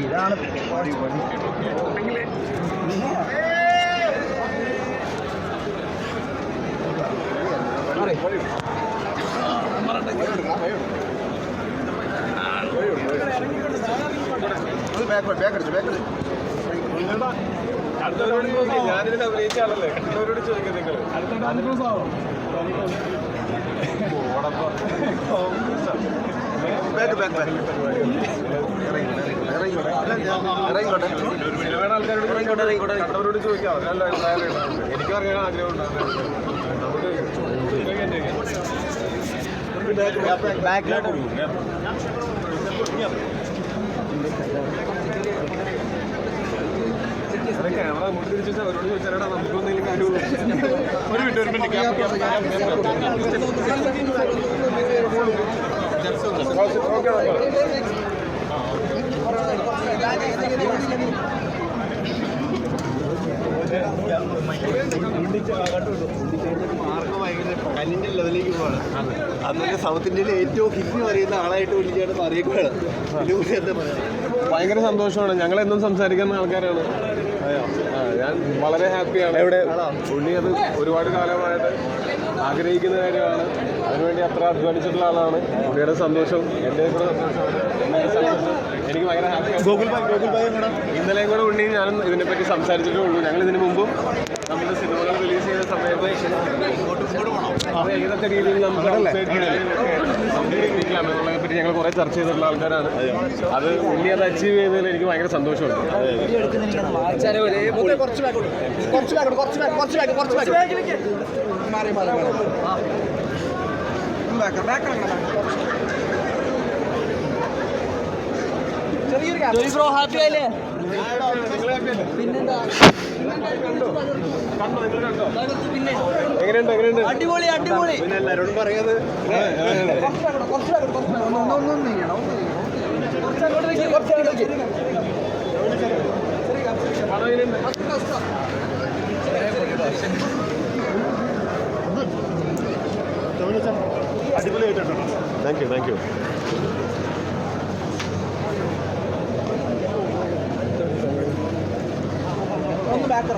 ഇതാണ് ഞാനിതിൽ അഭിനയിച്ച ആളല്ലേ കണ്ടവരോട് ചോദിക്കാം നിങ്ങൾ കണ്ടവരോട് ചോദിക്കാം അവരല്ല എനിക്കും അറിയാൻ ആഗ്രഹം ഉണ്ടാകും ബാക്കിലോട്ട് ക്യാമറ അങ്ങോട്ട് തിരിച്ചു അവരോട് ചോദിച്ചാലടാ നമുക്കൊന്നും കാര്യമുള്ളൂ ഒരു മിനിറ്റ് കല്ലിൻ്റെ ലെവലിലേക്ക് പോവാണ്. അതൊക്കെ സൗത്ത് ഇന്ത്യയിലെ ഏറ്റവും ഹിറ്റ് പറയുന്ന ആളായിട്ട് വിളിച്ചാണ് അറിയപ്പെടുക. ഭയങ്കര സന്തോഷമാണ്. ഞങ്ങളെന്നും സംസാരിക്കുന്ന ആൾക്കാരാണ്. ഞാൻ വളരെ ഹാപ്പിയാണ്. ഇവിടെ പുള്ളി അത് ഒരുപാട് കാലമായിട്ട് ആഗ്രഹിക്കുന്ന കാര്യമാണ്. അതിനുവേണ്ടി അത്ര അധ്വാനിച്ചിട്ടുള്ള ആളാണ്. പുള്ളിയുടെ സന്തോഷം എൻ്റെ കൂടെ സന്തോഷം എനിക്ക് ഭയങ്കര ഹാപ്പിയാണ്. ഇന്നലെയും കൂടെ ഉണ്ണി ഞാനും ഇതിനെപ്പറ്റി സംസാരിച്ചിട്ടേ ഉള്ളൂ. ഞങ്ങൾ ഇതിനു മുമ്പും നമ്മുടെ സിനിമകൾ റിലീസ് ചെയ്ത സമയത്ത് ഏതൊക്കെ രീതിയിൽ നമുക്ക് എന്നുള്ളതിനെ പറ്റി ഞങ്ങൾ കുറേ ചർച്ച ചെയ്തിട്ടുള്ള ആൾക്കാരാണ്. അത് ഉണ്ണി അത് അച്ചീവ് ചെയ്തതിൽ എനിക്ക് ഭയങ്കര സന്തോഷമുണ്ട്. ബ്രോ ഹാപ്പി ആയില്ലേ? എങ്ങനെയുണ്ട്? അടിപൊളി അടിപൊളി. പിന്നെ എല്ലാവരോടും പറയാത് അടിപൊളിയായിട്ടുണ്ട്. Thank you. ഒന്ന് ബാക്ക്